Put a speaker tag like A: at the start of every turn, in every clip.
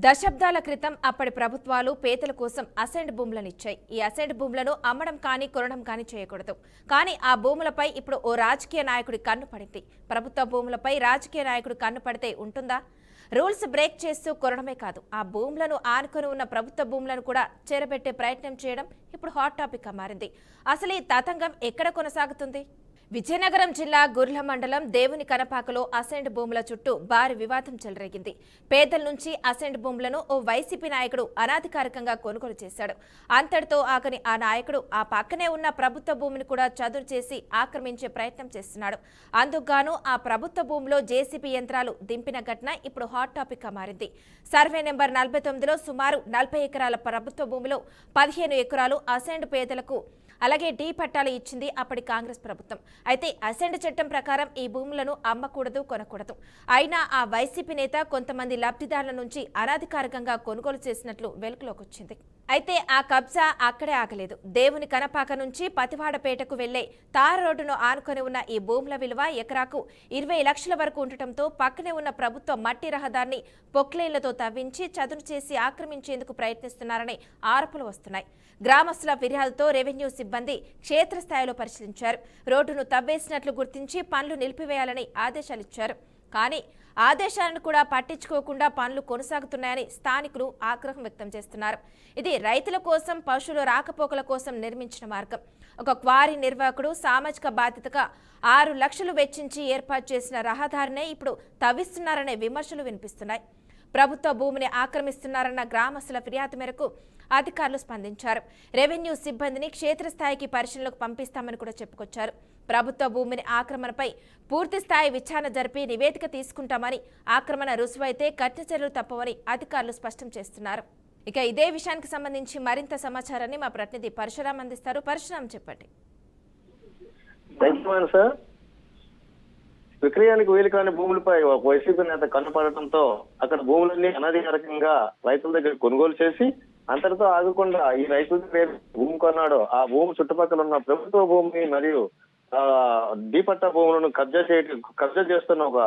A: దశాబ్దాల క్రితం అప్పటి ప్రభుత్వాలు పేదల కోసం అసైన్డ్ భూములను ఇచ్చాయి. ఈ అసైన్డ్ భూములను అమ్మడం కానీ కొనడం కానీ చేయకూడదు. కానీ ఆ భూములపై ఇప్పుడు ఓ రాజకీయ నాయకుడి కన్ను పడింది. ప్రభుత్వ భూములపై రాజకీయ నాయకుడి కన్ను పడితే ఉంటుందా? రూల్స్ బ్రేక్ చేస్తూ కొనడమే కాదు, ఆ భూములను ఆనుకొని ఉన్న ప్రభుత్వ భూములను కూడా చేరబెట్టే ప్రయత్నం చేయడం ఇప్పుడు హాట్ టాపిక్ గా మారింది. అసలు ఈ తతంగం ఎక్కడ కొనసాగుతుంది? విజయనగరం జిల్లా గుర్ల మండలం దేవుని కనపాకలో అసైన్డ్ భూముల చుట్టూ భారీ వివాదం చెలరేగింది. పేదల నుంచి అసైన్డ్ భూములను ఓ వైసీపీ నాయకుడు అనాధికారికంగా కొనుగోలు చేశాడు. అంతటితో ఆగని ఆ నాయకుడు ఆ పక్కనే ఉన్న ప్రభుత్వ భూమిని కూడా చదును చేసి ఆక్రమించే ప్రయత్నం చేస్తున్నాడు. అందుకుగాను ఆ ప్రభుత్వ భూమిలో జేసీబీ యంత్రాలు దింపిన ఘటన ఇప్పుడు హాట్ టాపిక్ గా మారింది. సర్వే నెంబర్ 49లో సుమారు 40 ఎకరాల ప్రభుత్వ భూమిలో 15 ఎకరాలు అసైన్డ్ పేదలకు అలాగే డి పట్టాలు ఇచ్చింది అప్పటి కాంగ్రెస్ ప్రభుత్వం. అయితే అసైన్డ్ చట్టం ప్రకారం ఈ భూములను అమ్మకూడదు, కొనకూడదు. అయినా ఆ వైసీపీ నేత కొంతమంది లబ్ధిదారుల నుంచి అనాధికారికంగా కొనుగోలు చేసినట్లు వెలుగులోకి వచ్చింది. అయితే ఆ కబ్జా అక్కడే ఆగలేదు. దేవుని కనపాక నుంచి పతివాడపేటకు వెళ్లే తార రోడ్డును ఆనుకొని ఉన్న ఈ భూముల విలువ ఎకరాకు 20 లక్షల వరకు ఉండటంతో పక్కనే ఉన్న ప్రభుత్వ మట్టి రహదారిని పొక్లైన్లతో తవ్వించి చదును చేసి ఆక్రమించేందుకు ప్రయత్నిస్తున్నారనే ఆరోపణలు వస్తున్నాయి. గ్రామస్తుల ఫిర్యాదుతో రెవెన్యూ సిబ్బంది క్షేత్రస్థాయిలో పరిశీలించారు. రోడ్డును తవ్వేసినట్లు గుర్తించి పనులు నిలిపివేయాలని ఆదేశాలిచ్చారు. కానీ ఆదేశాలను కూడా పట్టించుకోకుండా పనులు కొనసాగుతున్నాయని స్థానికులు ఆగ్రహం వ్యక్తం చేస్తున్నారు. ఇది రైతుల కోసం, పశువుల రాకపోకల కోసం నిర్మించిన మార్గం. ఒక క్వారీ నిర్వాహకుడు సామాజిక బాధ్యతగా 6 లక్షలు వెచ్చించి ఏర్పాటు చేసిన రహదారినే ఇప్పుడు తవ్విస్తున్నారనే విమర్శలు వినిపిస్తున్నాయి. ప్రభుత్వ భూమిని ఆక్రమిస్తున్నారన్న గ్రామస్తుల ఫిర్యాదు మేరకు అధికారులు స్పందించారు. రెవెన్యూ సిబ్బందిని క్షేత్రస్థాయికి పరిశీలనకు పంపిస్తామని కూడా చెప్పుకొచ్చారు. ప్రభుత్వ భూమిని ఆక్రమణపై పూర్తి స్థాయి విచారణ జరిపి నివేదిక తీసుకుంటామని, ఆక్రమణ రుజువైతే కఠిన చర్యలు తప్పవని అధికారులు స్పష్టం చేస్తున్నారు. ఇక ఇదే విషయానికి సంబంధించి మరింత సమాచారాన్ని మా ప్రతినిధి పరశురాం అందిస్తారు. పరశురాం, చెప్పండి.
B: విక్రయానికి వీలు కాని భూములపై ఒక వైసీపీ నేత కన్నుపడటంతో అక్కడ భూములన్నీ అనధికారికంగా రైతుల దగ్గర కొనుగోలు చేసి అంతటితో ఆగకుండా ఈ రైతుల దగ్గర భూమి కొన్నాడు ఆ భూమి చుట్టుపక్కల ఉన్న ప్రభుత్వ భూమి మరియు డీపట్టా భూములను కబ్జా చేస్తున్న ఒక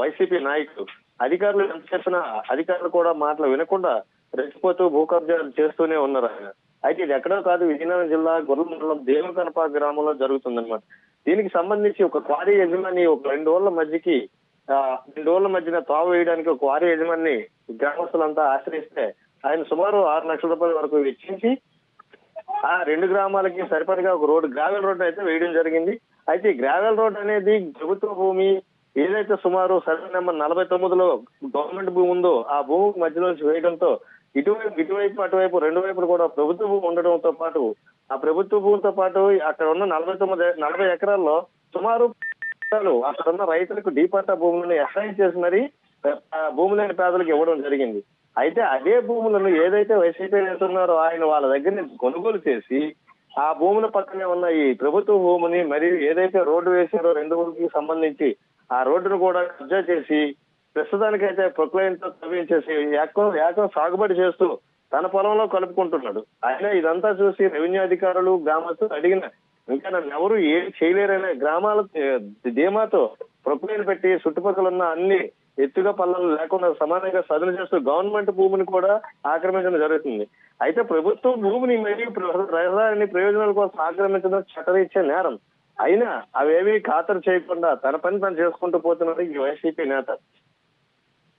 B: వైసీపీ నాయకుడు. అధికారులు ఎంత చెప్పినా అధికారులు కూడా మాటలు వినకుండా రెచ్చిపోతూ భూ కబ్జాలు చేస్తూనే ఉన్నారు ఆయన. అయితే ఇది ఎక్కడో కాదు, విజయనగరం జిల్లా గుర్ల మండలం దేవుని కనపాక గ్రామంలో జరుగుతుందన్నమాట. దీనికి సంబంధించి ఒక క్వారీ యజమాని ఒక 2 రోజుల మధ్యన తావు వేయడానికి ఒక క్వారీ యజమాని గ్రామస్తులంతా ఆశ్రయిస్తే ఆయన సుమారు 6 లక్షల రూపాయల వరకు వెచ్చించి ఆ 2 గ్రామాలకి సరిపడగా ఒక గ్రావెల్ రోడ్ అయితే వేయడం జరిగింది. అయితే ఈ గ్రావెల్ రోడ్ అనేది ప్రభుత్వ భూమి ఏదైతే సుమారు సర్వే నెంబర్ 49లో గవర్నమెంట్ భూమి ఉందో ఆ భూమికి మధ్యలోంచి వేయడంతో ఇటువైపు అటువైపు 2 వైపులు కూడా ప్రభుత్వ భూమి ఉండడంతో పాటు ఆ ప్రభుత్వ భూమితో పాటు అక్కడ ఉన్న 40 ఎకరాల్లో సుమారు అక్కడ ఉన్న రైతులకు డీపట్టా భూములను అసైన్ చేసి మరి భూమి లేని పేదలకు ఇవ్వడం జరిగింది. అయితే అదే భూములను ఏదైతే వైసీపీ నేతున్నారో ఆయన వాళ్ళ దగ్గర నుంచి కొనుగోలు చేసి ఆ భూముల పక్కనే ఉన్న ఈ ప్రభుత్వ భూమిని మరియు ఏదైతే రోడ్డు వేసారో 2 ఊరికి సంబంధించి ఆ రోడ్డును కూడా కబ్జా చేసి ప్రస్తుతానికైతే ప్రొక్లైన్ తో తవ్వించేసి ఏకం సాగుబడి చేస్తూ తన పొలంలో కలుపుకుంటున్నాడు. అయినా ఇదంతా చూసి రెవెన్యూ అధికారులు గ్రామస్తులు అడిగిన ఇంకా నన్ను ఎవరు ఏం చేయలేరనే గ్రామాల ధీమాతో ప్రొక్లైన్ పెట్టి చుట్టుపక్కల ఉన్న అన్ని ఎత్తుగా పల్లలు లేకుండా సమానంగా సదును చేస్తూ గవర్నమెంట్ భూమిని కూడా ఆక్రమించడం జరుగుతుంది. అయితే ప్రభుత్వ భూమిని మరియు రహదారిని ప్రయోజనాల కోసం ఆక్రమించడం చట్టరీత్యా నేరం. అయినా అవేవి ఖాతరు చేయకుండా తన పని తను చేసుకుంటూ పోతున్నది ఈ వైసీపీ నేత.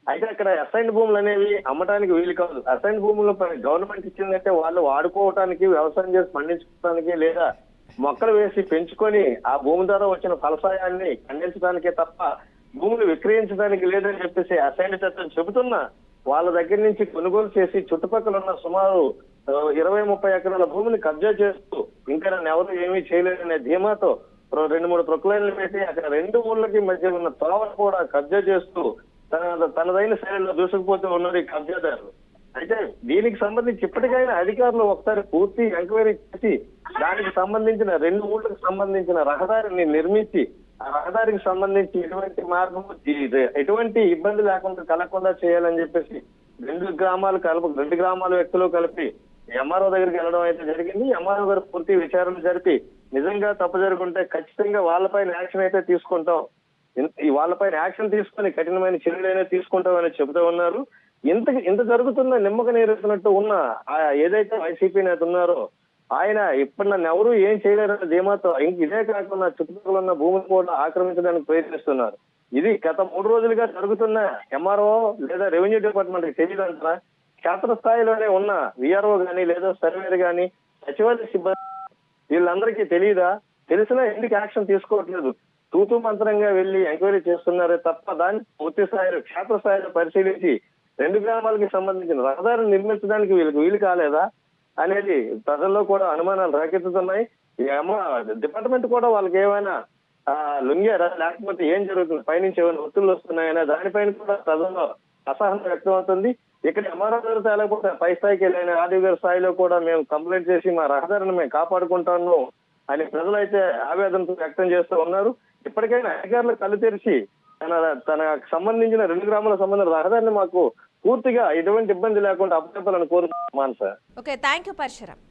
B: అయితే అక్కడ అసైన్డ్ భూములు అనేవి అమ్మటానికి వీలు కాదు. అసైన్డ్ భూములు గవర్నమెంట్ ఇచ్చిందంటే వాళ్ళు వాడుకోవటానికి, వ్యవసాయం చేసి పండించుకోవడానికి లేదా మొక్కలు వేసి పెంచుకొని ఆ భూమి ద్వారా వచ్చిన ఫలసాయాన్ని ఖండించడానికే తప్ప భూములు విక్రయించడానికి లేదని చెప్పేసి అసైన్డ్ చట్టం చెబుతున్నా వాళ్ళ దగ్గర నుంచి కొనుగోలు చేసి చుట్టుపక్కల ఉన్న సుమారు 20-30 ఎకరాల భూమిని కబ్జా చేస్తూ ఇంకా నన్ను ఎవరు ఏమీ చేయలేదనే ధీమాతో 2-3 ప్రొక్లైన్లు పెట్టి అక్కడ 2 ఊళ్ళకి మధ్య ఉన్న తోవను కూడా కబ్జా చేస్తూ తనదైన శైలిలో దూసుకుపోతూ ఉన్నారు ఈ కబ్జాదారులు. అయితే దీనికి సంబంధించి ఇప్పటికైనా అధికారులు ఒకసారి పూర్తి ఎంక్వైరీ చేసి దానికి సంబంధించిన 2 ఊళ్ళకి సంబంధించిన రహదారిని నిర్మించి ఆ రహదారికి సంబంధించి ఎటువంటి మార్గం ఎటువంటి ఇబ్బంది లేకుండా కలగకుండా చేయాలని చెప్పేసి 2 గ్రామాల వ్యక్తులు కలిపి ఎంఆర్ఓ దగ్గరికి వెళ్ళడం అయితే జరిగింది. ఎంఆర్ఓ గారు పూర్తి విచారణ జరిపి నిజంగా తప్పు జరుగుంటే ఖచ్చితంగా వాళ్ళపైన యాక్షన్ అయితే తీసుకుంటాం, వాళ్ళపైన యాక్షన్ తీసుకొని కఠినమైన చర్యలైనా తీసుకుంటామని చెబుతూ ఉన్నారు. ఇంత జరుగుతున్న నిమ్మక నీరెత్తినట్టు ఉన్న ఏదైతే వైసీపీ నేత ఉన్నారో ఆయన ఇప్పుడు నన్ను ఎవరు ఏం చేయలేరన్న ధీమాతో ఇంక ఇదే కాకుండా చుట్టుపక్కల ఉన్న భూమిని కూడా ఆక్రమించడానికి ప్రయత్నిస్తున్నారు. ఇది గత 3 రోజులుగా జరుగుతున్న ఎంఆర్ఓ లేదా రెవెన్యూ డిపార్ట్మెంట్ కి తెలియదంటారా? క్షేత్రస్థాయిలోనే ఉన్న విఆర్ఓ గానీ లేదా సర్వేర్ గానీ సచివాలయ సిబ్బంది వీళ్ళందరికీ తెలియదా? తెలిసినా ఎందుకు యాక్షన్ తీసుకోవట్లేదు? తూతూ మంత్రంగా వెళ్లి ఎంక్వైరీ చేస్తున్నారే తప్ప దాన్ని పూర్తి స్థాయిలో క్షేత్రస్థాయిలో పరిశీలించి 2 గ్రామాలకి సంబంధించిన రహదారిని నిర్మించడానికి వీళ్ళకి వీలు కాలేదా అనేది ప్రజల్లో కూడా అనుమానాలు రేకెత్తుతున్నాయి. డిపార్ట్మెంట్ కూడా వాళ్ళకి ఏమైనా లొంగారా, లేకపోతే ఏం జరుగుతుంది, పైనుంచి ఏమైనా ఒత్తిళ్లు వస్తున్నాయనే దానిపైన కూడా ప్రజల్లో అసహనం వ్యక్తం అవుతుంది. ఇక్కడ ఎంఆర్ఓ గారు తేలేకపోతే పై స్థాయికి వెళ్ళిన ఆర్డీ గారి స్థాయిలో కూడా మేము కంప్లైంట్ చేసి మా రహదారిని మేము కాపాడుకుంటాము అని ప్రజలైతే ఆవేదనతో వ్యక్తం చేస్తూ ఉన్నారు. ఇప్పటికైనా అధికారులు కళ్ళు తెరిచి తనకు సంబంధించిన 2 గ్రామాలకు సంబంధించిన రహదారిని మాకు పూర్తిగా ఎటువంటి ఇబ్బంది లేకుండా అప్పచెప్పాలని కోరుతున్నాం.
A: Okay, thank you Parashuram.